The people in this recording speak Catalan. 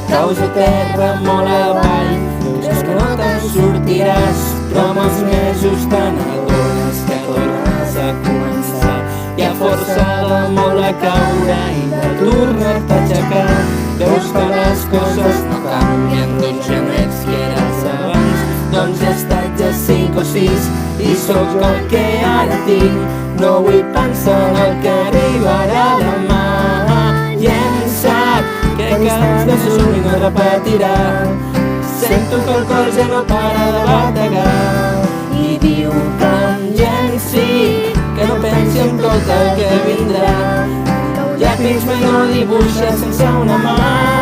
caus a terra molt avall. Veus que no te'n sortiràs, però amb els mesos te n'adones que tornes a començar. Hi ha força de molt a caure i de tornar-te a aixecar. Veus que les coses no canvien, doncs ja no ets qui eres abans. Doncs ja estats a 5 o 6 i sóc el que ara tinc. No vull pensar en el que arribarà demà. Llençat, crec que abans de somni no es repetirà. Sento que el cor ja no para de bategar i diu que em llenci, que no pensi en tot el que vindrà. Llapis mai no dibuixa sense una mà.